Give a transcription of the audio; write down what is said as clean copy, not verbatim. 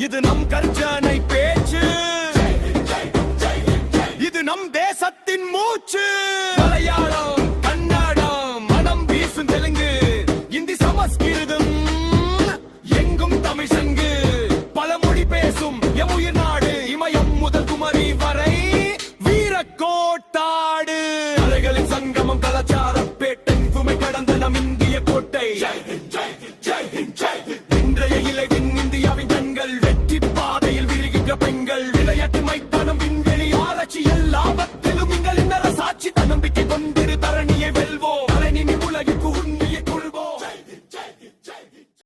இது நம் கர்ஜனை பேச்சு, இது நம் தேசத்தின் மூச்சு. மலையாளம், கன்னடம், மனம் வீசும் தெலுங்கு, இந்தி, சமஸ்கிருதம், எங்கும் தமிழ் சங்கு. பல மொழி பேசும் எமுயிர் நாடு, இமயம் முதல் குமரி வரை வீரக்கோட்டாடு. அலைகளின் சங்கமம், கலாச்சார பேட்டை, சுமை கடந்த நம் இந்திய கோட்டை. இன்றைய இளைவின் இந்தியாவின் கண்கள், வெற்றி பாதையில் விரிகின்ற பெண்கள், விளையாட்டு மைதானம், விண்வெளி ஆராய்ச்சி எல்லாம்